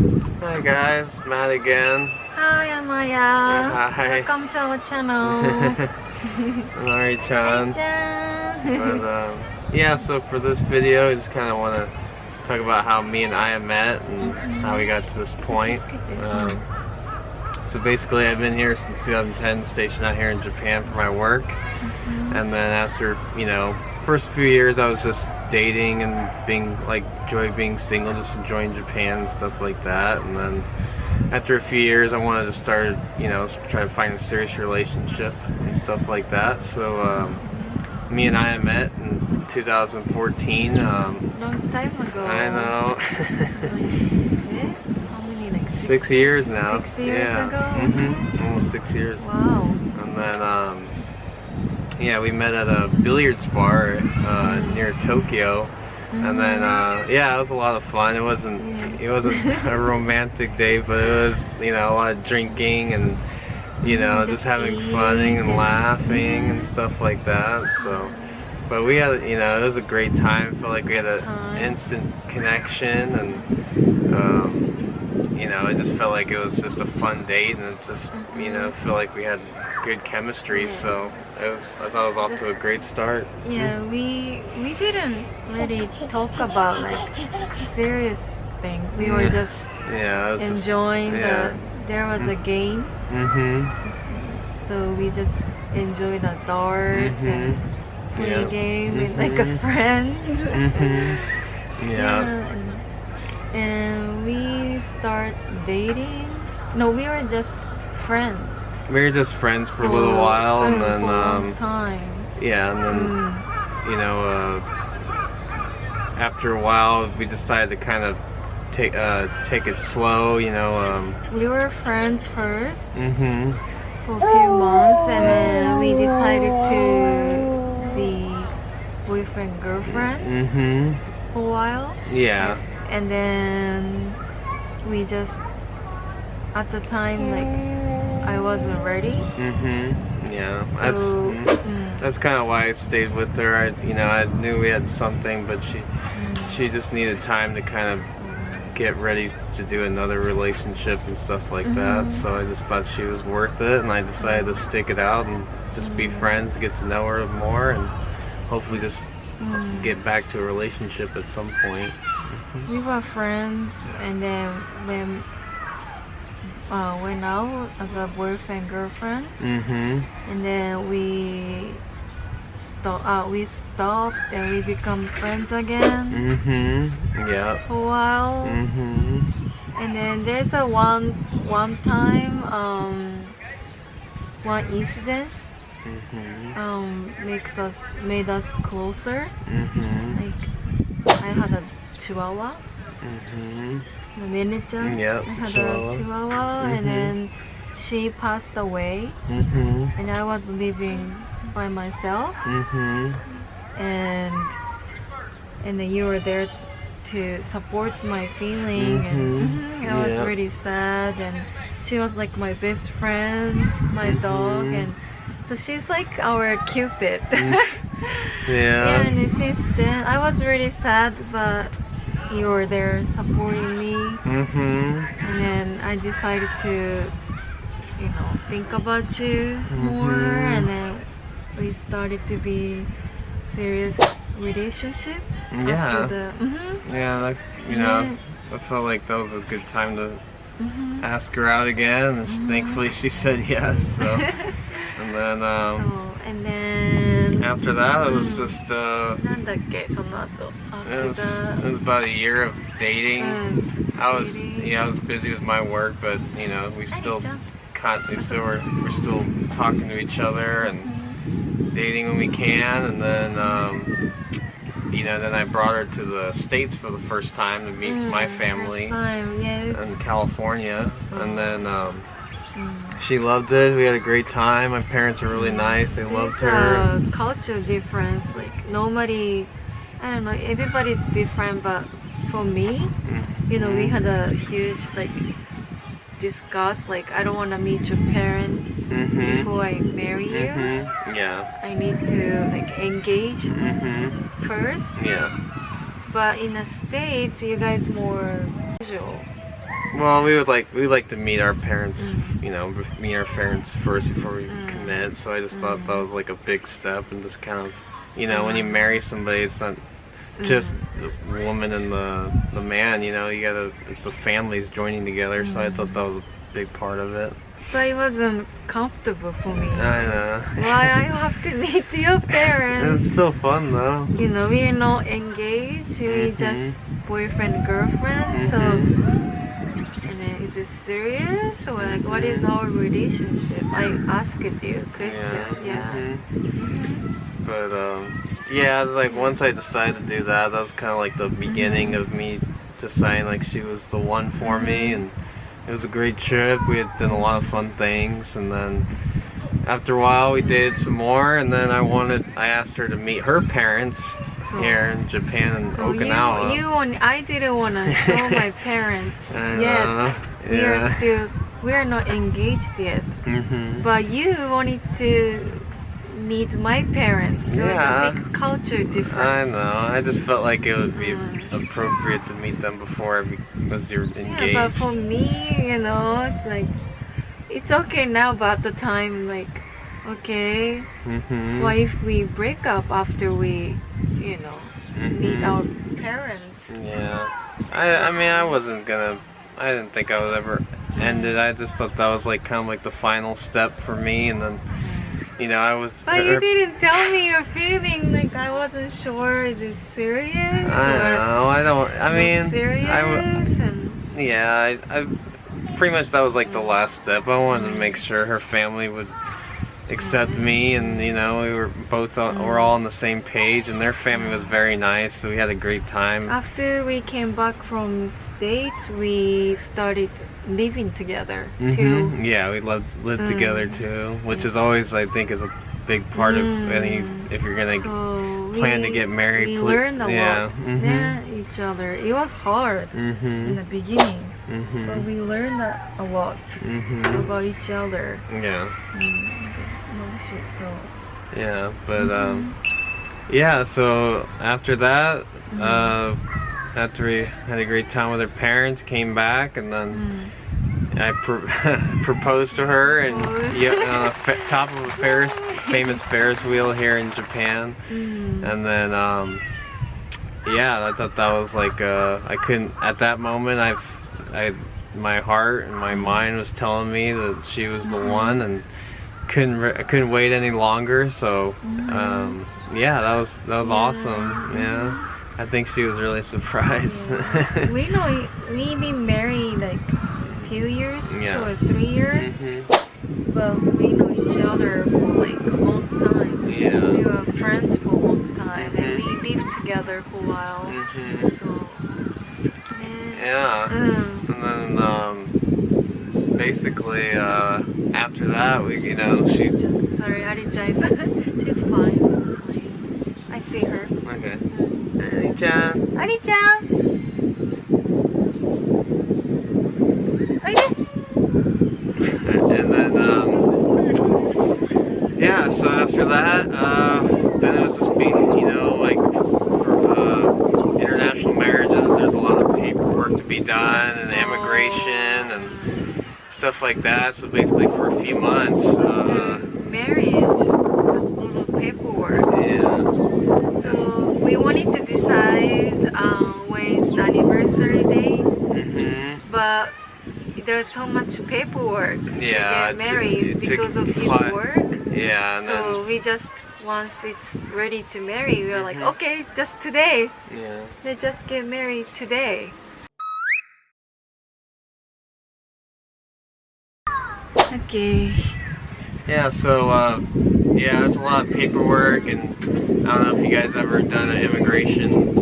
Hi guys, Matt again. Hi, I'm Aya. Hi. Welcome to our channel. Nori-chan. But yeah, so for this video, I just kind of want to talk about how me and Aya met and how we got to this point. So basically, I've been here since 2010, stationed out here in Japan for my work. And then after, first few years I was just dating and enjoy being single, just enjoying Japan and stuff like that. And then after a few years I wanted to start, try to find a serious relationship and stuff like that. So me and Aya met in 2014. Long time ago. I know. How many, like 6 years now. 6 years ago? Almost 6 years. Wow. And then yeah, we met at a billiards bar near Tokyo, and then yeah, it was a lot of fun. It wasn't a romantic date, but it was a lot of drinking and just having fun and laughing and stuff like that. So, but we had it was a great time. I felt like we had an instant connection, and it just felt like it was just a fun date, and it just felt like we had good chemistry. So I thought it was off to a great start. Yeah, we didn't really talk about like serious things. We were just enjoying there was a game. So we just enjoyed the darts and play game with like a friends. And we start dating. No, we were just friends. We were just friends for a little while, and then for a long time. Yeah, and then after a while we decided to kind of take it slow. We were friends first for a few months, and then we decided to be boyfriend girlfriend for a while. Yeah. And then we just, at the time, like I wasn't ready. Yeah. So, that's kind of why I stayed with her. I knew we had something, but she just needed time to kind of get ready to do another relationship and stuff like that. So I just thought she was worth it, and I decided to stick it out and just be friends, get to know her more, and hopefully just get back to a relationship at some point. We were friends, and then when went out as a boyfriend girlfriend, and then we stopped and we become friends again. Yeah. For a while. And then there's a one time one incident made us closer. Like I had a Chihuahua. The manager. Yep, I had Chihuahua. a Chihuahua, and then she passed away, and I was living by myself. And then you were there to support my feeling, and I was really sad. And she was like my best friend, my dog, and so she's like our Cupid. Yeah, and since then I was really sad, but you were there supporting me. And then I decided to think about you more, and then we started to be serious relationship. Yeah. After the I felt like that was a good time to ask her out again, and thankfully she said yes. So and then after that, it was just it was about a year of dating. I was busy with my work, but we're still talking to each other and dating when we can. And then then I brought her to the States for the first time to meet my family in California. And then she loved it. We had a great time. My parents were really nice. They loved her. There's a culture difference. Like nobody, I don't know, everybody's different, but for me, we had a huge discuss, I don't want to meet your parents before I marry you. Yeah. I need to engage first. Yeah. But in the States, you guys more casual. Well, we would like to meet our parents, you know, meet our parents first before we commit. So I just thought that was like a big step, and just kind of, you know, when you marry somebody, it's not just the woman and the man. You know, it's the families joining together. So I thought that was a big part of it. But it wasn't comfortable for me. I know. Why I have to meet your parents? It's still fun though. You know, we're not engaged. We just boyfriend girlfriend. So, and then is it serious or like what is our relationship? I asked you question. Yeah. But yeah, like once I decided to do that, that was kind of like the beginning of me deciding like she was the one for me, and it was a great trip. We had done a lot of fun things, and then after a while we dated some more, and then I asked her to meet her parents here in Japan and Okinawa. I didn't want to show my parents yet. We are not engaged yet. But you wanted to meet my parents. It was a big culture difference. I know. I just felt like it would be appropriate to meet them before because you're engaged. Yeah, but for me, you know, it's like it's okay now, but at the time, like, okay, what if we break up after we, you know, meet our parents? Yeah. I mean, I didn't think I would ever end it. I just thought that was like kind of like the final step for me, and then, you know, I was... But you didn't tell me your feeling, like I wasn't sure, is it serious? I mean... Serious? Yeah, I pretty much that was like the last step. I wanted to make sure her family would accept me, and you know, we're all on the same page, and their family was very nice, so we had a great time. After we came back from States, we started living together too. Yeah, we lived together too, which is always, I think, is a big part of any, if you're gonna plan to get married. We learned a lot each other. It was hard in the beginning, but we learned a lot about each other. Yeah. So. Yeah, but yeah. So after that, after we had a great time with her parents, came back, and then I proposed to her, and on the top of a famous Ferris wheel here in Japan, and then yeah, I thought that was like I couldn't at that moment. My heart and my mind was telling me that she was the one, and I couldn't wait any longer. So yeah, that was awesome. Yeah, I think she was really surprised. We been married like a few years, 2 or 3 years, but we know each other for like a long time. Yeah, we were friends for a long time, and we lived together for a while. So and then basically after that, you know, sorry, Ari-chan. She's fine. I see her. Okay. Ari-chan. Ari-chan. And then yeah, so after that, then it was just you know, like for international marriages, there's a lot of paperwork to be done, and immigration and stuff like that. So basically for a few months, marriage was a lot of paperwork. Yeah. So we wanted to decide when's the anniversary date, but there's so much paperwork to get married because of his work. Yeah. And so we just, once it's ready to marry, we were like, okay, just today. Yeah. Let's just get married today. Okay. Yeah, so yeah, there's a lot of paperwork, and I don't know if you guys ever done an immigration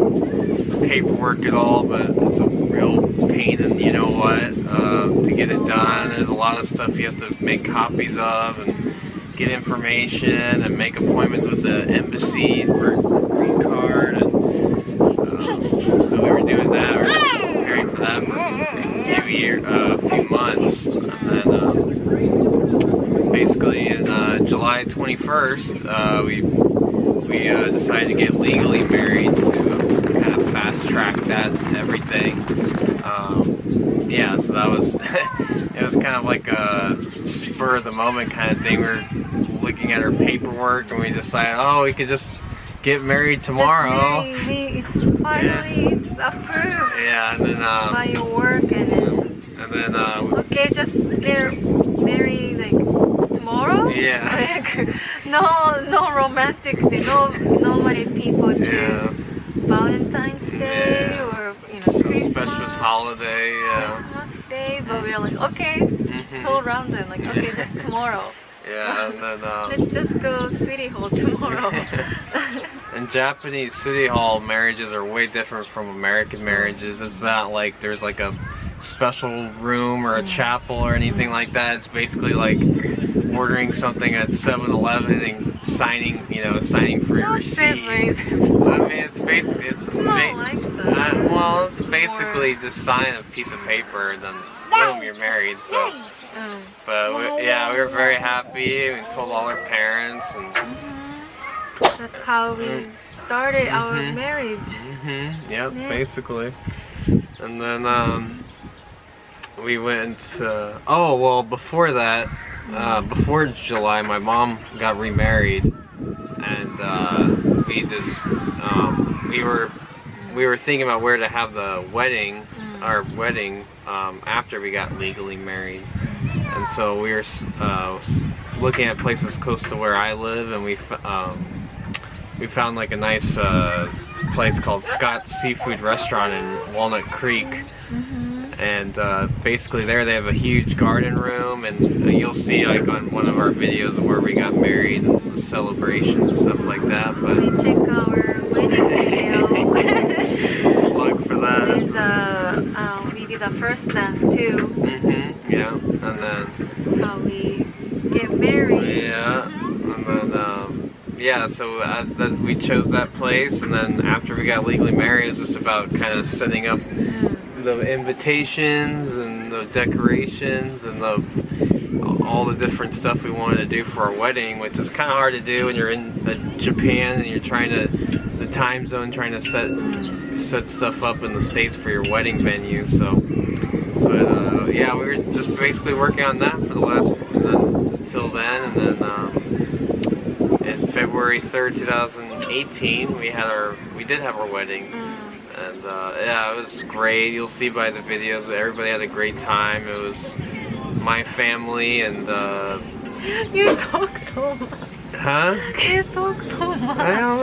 paperwork at all, but it's a real pain in you know what to get it done. There's a lot of stuff you have to make copies of and get information and make appointments with the embassy for a green card, and so we were doing that. We were preparing for that for a few months, and then basically in July 21st, we decided to get legally married to kind of fast track that and everything. Yeah, so that like a spur of the moment kind of thing. We were looking at our paperwork and we decided, oh, we could just get married tomorrow. It's finally it's approved. Yeah, and then by your work and then okay, just get married like tomorrow. Yeah. Like, no romantic day. Normally people choose Valentine's Day or some Christmas. special holiday. Yeah. Christmas Day, but we're like okay, so random. Like okay, just tomorrow. Yeah, and then Let's just go city hall tomorrow. in Japanese city hall marriages are way different from American marriages. It's not like there's like a special room or a chapel or anything like that. It's basically like ordering something at 7-Eleven and signing for your receipt. I mean, it's basically it's not like that. Well, it's basically just sign a piece of paper and then boom, you're married. So. But we were very happy. We told all our parents, and that's how we started our marriage. Yep, basically. And then we went. Oh well, before that, before July, my mom got remarried, and we just we were thinking about where to have the wedding, our wedding, after we got legally married. And so we were looking at places close to where I live, and we found like a nice place called Scott's Seafood Restaurant in Walnut Creek. And basically there they have a huge garden room, and you'll see like on one of our videos where we got married and the celebration and stuff like that. But we check our wedding video. Plug for that. We did a first dance too. Yeah, and then that's how we get married. Yeah, and then so we chose that place, and then after we got legally married, it was just about kind of setting up the invitations and the decorations and all the different stuff we wanted to do for our wedding, which is kind of hard to do when you're in Japan and you're trying to the time zone, trying to set stuff up in the States for your wedding venue. So. But we were just basically working on that for the last until then, and then in February 3rd, 2018, we did have our wedding, and it was great. You'll see by the videos, everybody had a great time. It was my family and. You talk so much. Huh? You talk so much. I don't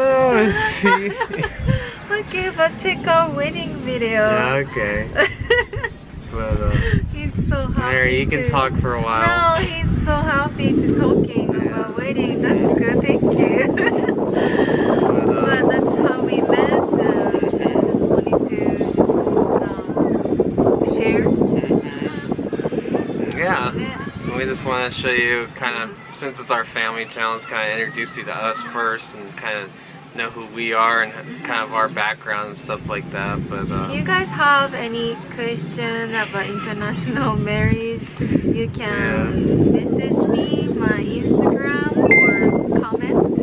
know. Okay, but check our wedding video. Yeah, okay. But he's so happy. Mary, you can talk for a while. No, he's so happy to talking about wedding. That's good, thank you. But that's how we met. I just wanted to share. Yeah, we just want to show you kind of, since it's our family channel, it's kind of introduce you to us first and kind of know who we are and kind of our background and stuff like that. But if you guys have any question about international marriage, you can message me my Instagram or comment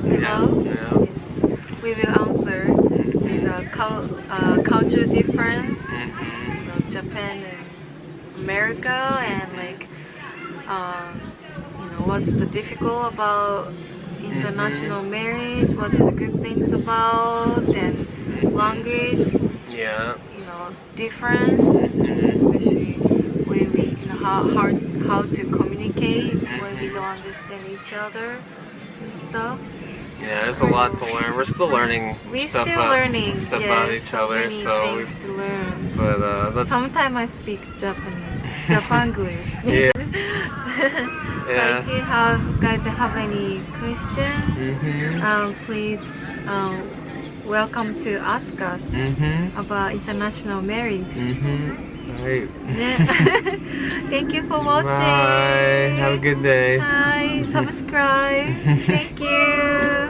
below. Yes, we will answer. There's a culture difference, Japan and America, and like what's the difficult about international marriage, what's the good things about, and language, difference, especially when we how to communicate when we don't understand each other and stuff. Yeah, there's a lot to learn. We're still learning stuff about each other, so things to learn. But sometimes I speak Japanese, Japanglish. But if you guys have any question, please welcome to ask us about international marriage. Right. Thank you for watching. Bye. Have a good day. Bye. Subscribe. Thank you.